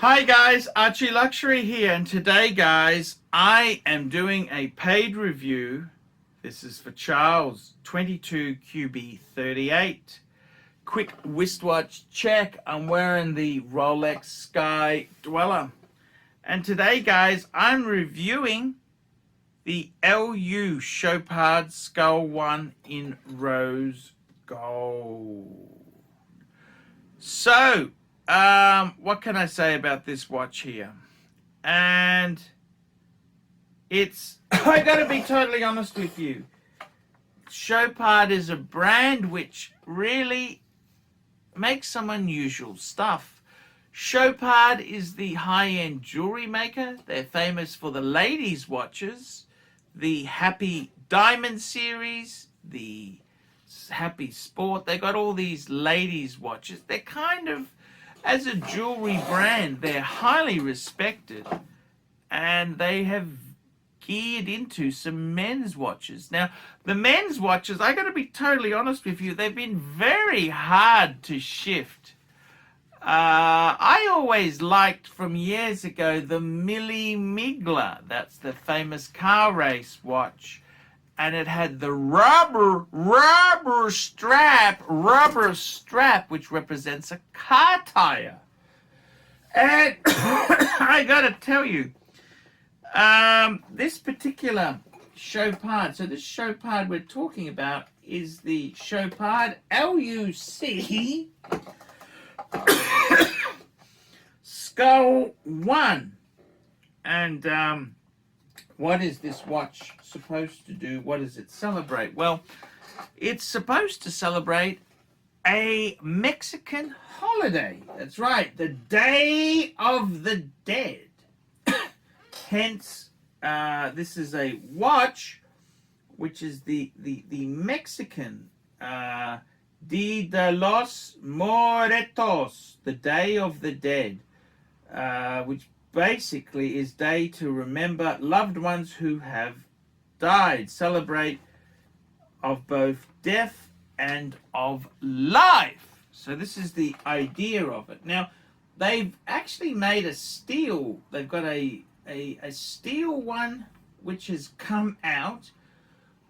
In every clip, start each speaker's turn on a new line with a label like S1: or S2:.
S1: Hi guys, ArchieLuxury here, and today guys, I am doing a paid review. This is for Charles, 22QB38. Quick wristwatch check. I'm wearing the Rolex Sky Dweller. And today guys, I'm reviewing the LU Chopard Skull 1 in rose gold. So, what can I say about this watch here? And it's, I gotta be totally honest with you. Chopard is a brand which really makes some unusual stuff. Chopard is the high-end jewelry maker. They're famous for the ladies' watches, the Happy Diamond series, the Happy Sport. They got all these ladies' watches. They're kind of, as a jewelry brand, they're highly respected, and they have geared into some men's watches. Now, the men's watches, I got to be totally honest with you, they've been very hard to shift. I always liked from years ago the Millie Migler. That's the famous car race watch. And it had the rubber strap, which represents a car tire. And I gotta tell you, this particular Chopard, so this Chopard we're talking about is the Chopard LUC Skull 1. And what is this watch supposed to do? What does it celebrate? Well, it's supposed to celebrate a Mexican holiday. That's right, the Day of the Dead. Hence, this is a watch which is the Mexican Dia de los Muertos, the Day of the Dead, which basically is day to remember loved ones who have died, celebrate of both death and of life. So this is the idea of it. Now, they've actually made a steel, they've got a steel one which has come out,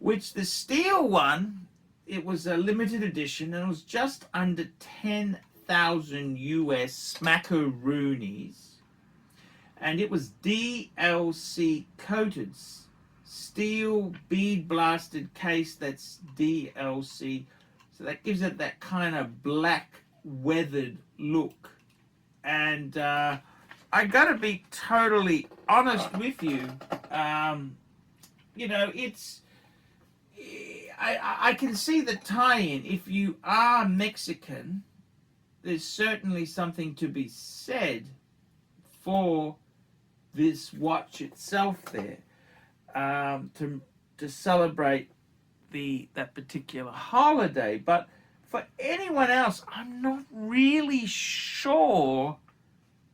S1: which the steel one, it was a limited edition, and it was just under 10,000 US smackaroonies. And it was DLC coated, steel bead blasted case. That's DLC, so that gives it that kind of black weathered look. And I gotta be totally honest with you. You know, it's I can see the tie-in. If you are Mexican, there's certainly something to be said for this watch itself there, to celebrate that particular holiday. But for anyone else, I'm not really sure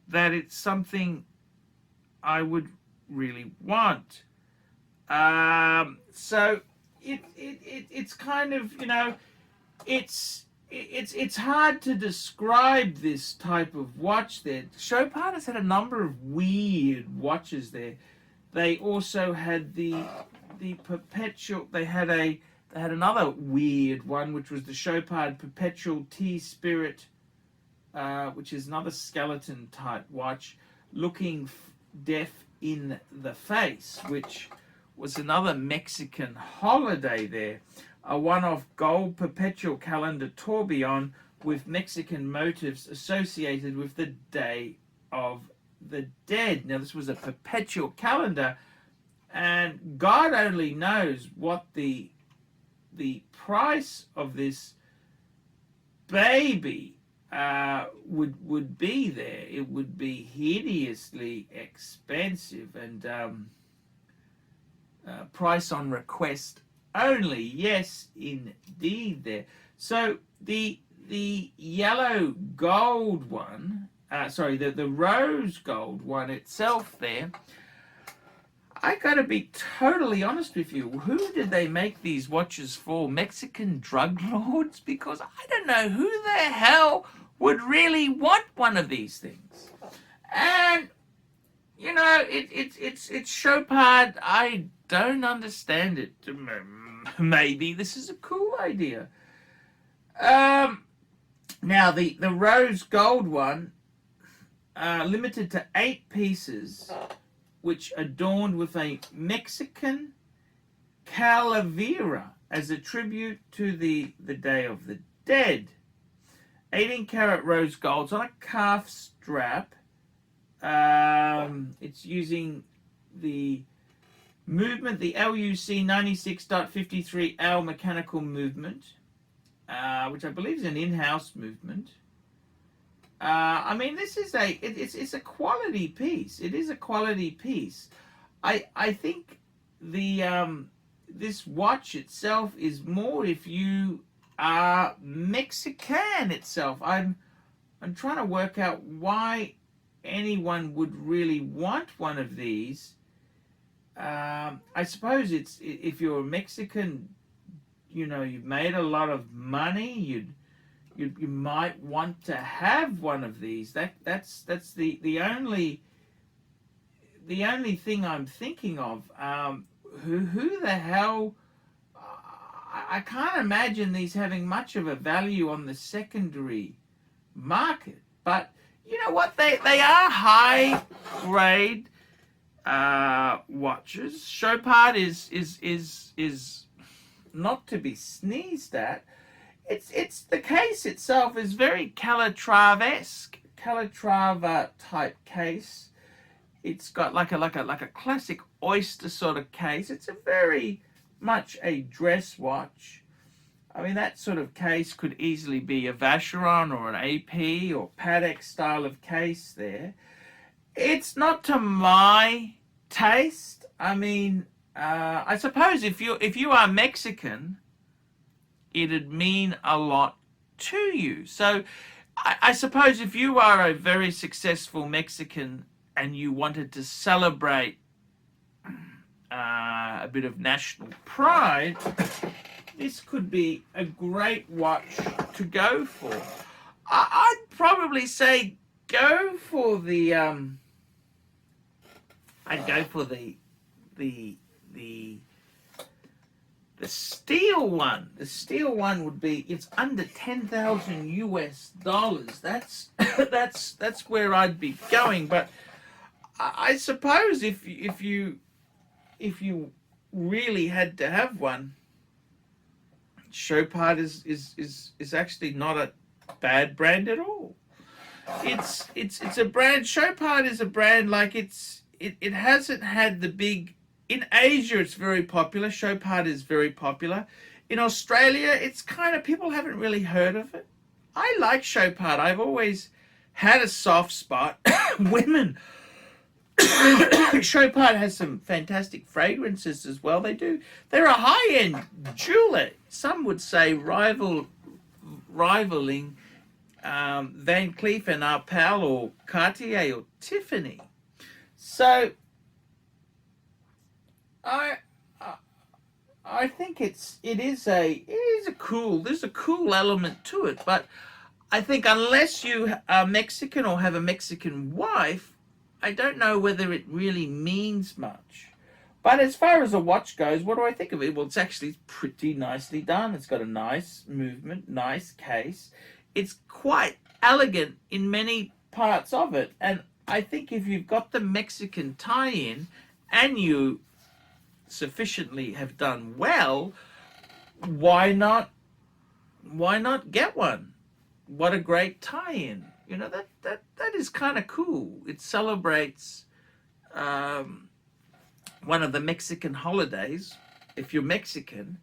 S1: that it's something I would really want. So it's kind of, you know, it's hard to describe this type of watch there. Chopard has had a number of weird watches there. They also had the perpetual. They had another weird one, which was the Chopard Perpetual T Spirit, which is another skeleton type watch, looking death in the face, which was another Mexican holiday there. A one-off gold perpetual calendar tourbillon with Mexican motifs associated with the Day of the Dead. Now, this was a perpetual calendar, and God only knows what the price of this baby would be there. It would be hideously expensive, and price on request only. Yes, indeed there. So the yellow gold one, the rose gold one itself there, I gotta be totally honest with you. Who did they make these watches for? Mexican drug lords? Because I don't know who the hell would really want one of these things. And you know, it's Chopard. I don't understand it. Maybe this is a cool idea. Now the rose gold one, limited to 8 pieces, which adorned with a Mexican calavera as a tribute to the Day of the Dead. 18-karat rose golds on a calf strap. It's using the movement, the LUC 96.53L mechanical movement, which I believe is an in-house movement. I mean, this is it's a quality piece. It is a quality piece. I think the this watch itself is more if you are Mexican itself. I'm trying to work out why anyone would really want one of these. I suppose it's if you're a Mexican, you know, you've made a lot of money, you might want to have one of these. That's the only thing I'm thinking of. Who the hell? I can't imagine these having much of a value on the secondary market. But you know what? They are high grade watches. Chopard is not to be sneezed at. It's the case itself is very Calatrava-esque, Calatrava type case. It's got like a classic oyster sort of case. It's a very much a dress watch. I mean, that sort of case could easily be a Vacheron or an AP or Patek style of case there. It's not to my taste. I mean, I suppose if you are Mexican, it'd mean a lot to you. So I suppose if you are a very successful Mexican and you wanted to celebrate a bit of national pride, this could be a great watch to go for. I'd probably say go for the I'd go for the steel one. The steel one would be, it's under 10,000 US dollars. That's that's where I'd be going. But I suppose if you really had to have one, Chopard is actually not a bad brand at all. It's a brand. Chopard is a brand like it hasn't had the big. In Asia, it's very popular. Chopard is very popular. In Australia, it's kind of, people haven't really heard of it. I like Chopard. I've always had a soft spot. Women. Chopard has some fantastic fragrances as well. They're a high-end jeweler. Some would say rivaling Van Cleef and Arpels or Cartier or Tiffany. So I think it is a cool, there's a cool element to it, but I think unless you are Mexican or have a Mexican wife, I don't know whether it really means much. But as far as a watch goes, what do I think of it? Well, it's actually pretty nicely done. It's got a nice movement, nice case. It's quite elegant in many parts of it. And I think if you've got the Mexican tie-in and you sufficiently have done well, why not get one? What a great tie-in. You know, that is kind of cool. It celebrates one of the Mexican holidays. If you're Mexican,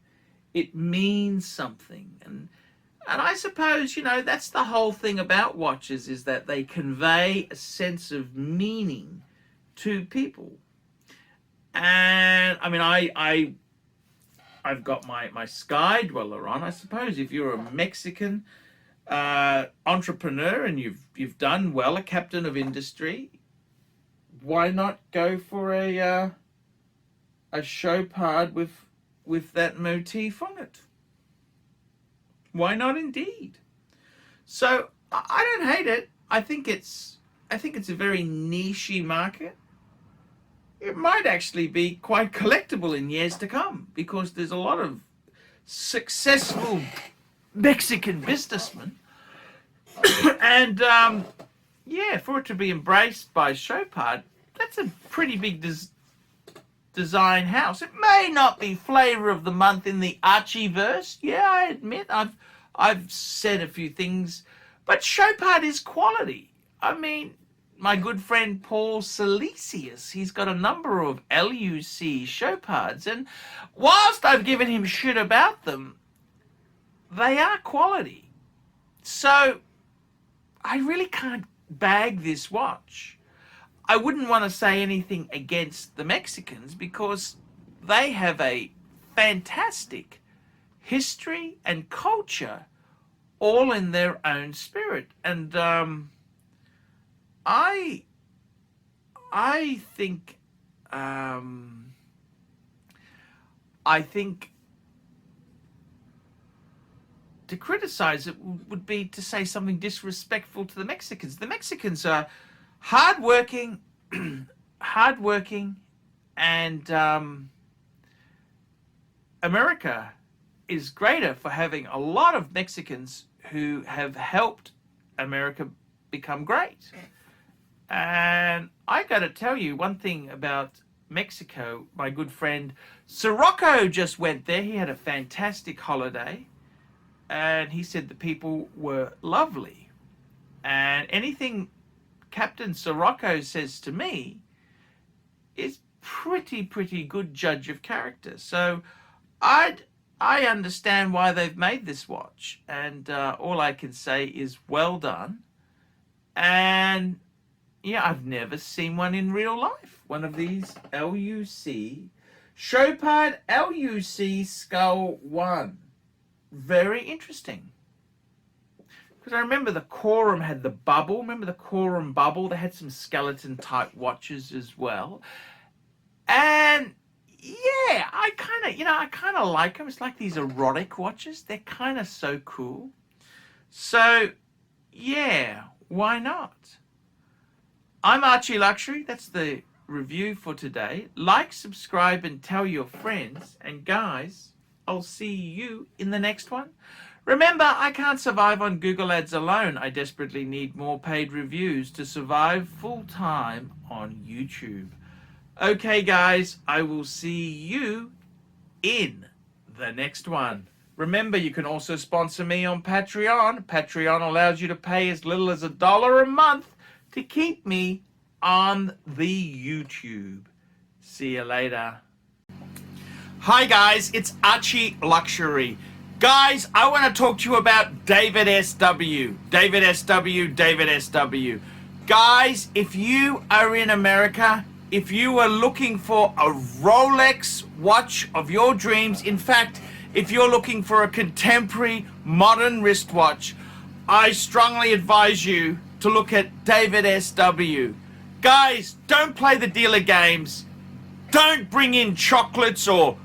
S1: it means something. And I suppose, you know, that's the whole thing about watches, is that they convey a sense of meaning to people. And I mean, I've got my Sky Dweller on. I suppose if you're a Mexican entrepreneur and you've done well, a captain of industry, why not go for a Chopard with that motif on it? Why not, indeed? So I don't hate it. I think it's I think it's a very niche market. It might actually be quite collectible in years to come because there's a lot of successful Mexican businessmen. And yeah, for it to be embraced by Chopard, that's a pretty big design house. It may not be flavor of the month in the Archie verse. Yeah, I admit I've said a few things, but Chopard is quality. I mean, my good friend Paul Silesius, he's got a number of LUC Chopards, and whilst I've given him shit about them, they are quality. So I really can't bag this watch. I wouldn't want to say anything against the Mexicans because they have a fantastic history and culture all in their own spirit. And I think to criticize it would be to say something disrespectful to the Mexicans. The Mexicans are hardworking, and America is greater for having a lot of Mexicans who have helped America become great. And I got to tell you one thing about Mexico. My good friend Sirocco just went there. He had a fantastic holiday, and he said the people were lovely. And anything Captain Sirocco says to me is pretty good judge of character. So I understand why they've made this watch, and all I can say is well done. And yeah, I've never seen one in real life. One of these LUC Chopard LUC Skull 1. Very interesting. Because I remember the Quorum had the bubble. Remember the Quorum bubble? They had some skeleton type watches as well. And yeah, I kind of like them. It's like these erotic watches. They're kind of so cool. So yeah, why not? I'm ArchieLuxury. That's the review for today. Like, subscribe, and tell your friends. And guys, I'll see you in the next one. Remember, I can't survive on Google Ads alone. I desperately need more paid reviews to survive full-time on YouTube. Okay, guys, I will see you in the next one. Remember, you can also sponsor me on Patreon. Patreon allows you to pay as little as $1 a month to keep me on the YouTube. See you later. Hi guys, it's ArchieLuxury. Guys, I want to talk to you about David SW. David SW. Guys, if you are in America, if you are looking for a Rolex watch of your dreams, in fact, if you're looking for a contemporary modern wristwatch, I strongly advise you to look at David SW. Guys, don't play the dealer games. Don't bring in chocolates or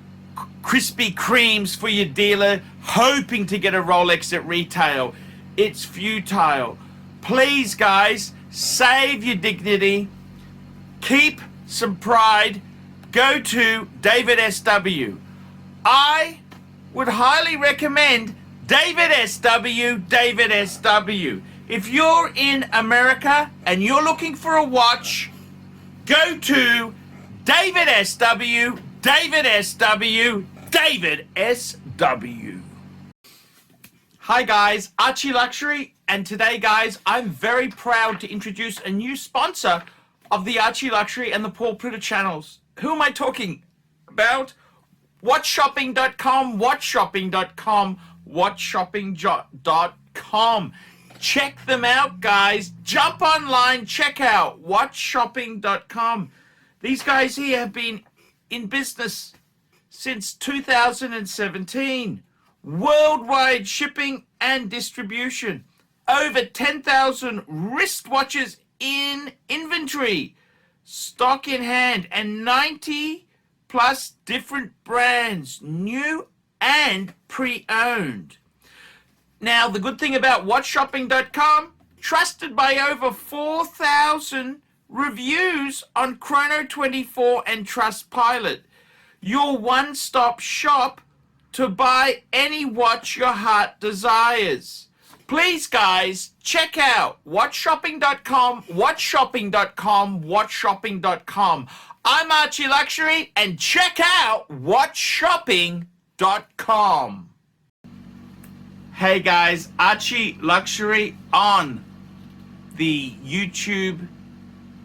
S1: Krispy Kremes for your dealer hoping to get a Rolex at retail. It's futile. Please, guys, save your dignity. Keep some pride. Go to David SW. I would highly recommend David SW. If you're in America and you're looking for a watch, go to David SW. Hi guys, ArchieLuxury, and today guys, I'm very proud to introduce a new sponsor of the ArchieLuxury and the Paul Pluta channels. Who am I talking about? WatchShopping.com, WatchShopping.com. Check them out, guys. Jump online, check out WatchShopping.com. These guys here have been in business since 2017. Worldwide shipping and distribution. Over 10,000 wristwatches in inventory. Stock in hand, and 90 plus different brands, new and pre-owned. Now, the good thing about WatchShopping.com, trusted by over 4,000 reviews on Chrono24 and Trustpilot. Your one-stop shop to buy any watch your heart desires. Please, guys, check out watchshopping.com, watchshopping.com, watchshopping.com. I'm ArchieLuxury, and check out watchshopping.com. Hey guys, ArchieLuxury on the YouTube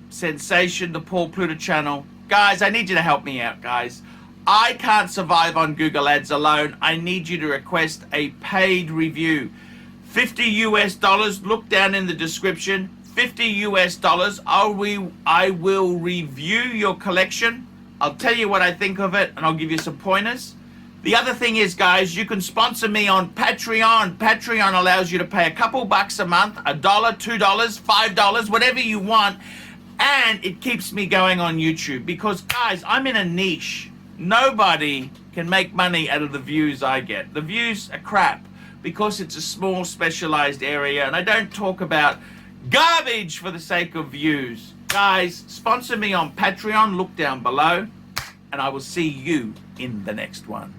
S1: sensation, the Paul Pluta channel. Guys, I need you to help me out, guys. I can't survive on Google Ads alone. I need you to request a paid review. $50 US. Look down in the description. $50 US. I will review your collection. I'll tell you what I think of it, and I'll give you some pointers. The other thing is, guys, you can sponsor me on Patreon. Patreon allows you to pay a couple bucks a month, $1, $2, $5, whatever you want, and it keeps me going on YouTube because, guys, I'm in a niche. Nobody can make money out of the views I get. The views are crap because it's a small specialized area, and I don't talk about garbage for the sake of views. Guys, sponsor me on Patreon. Look down below, and I will see you in the next one.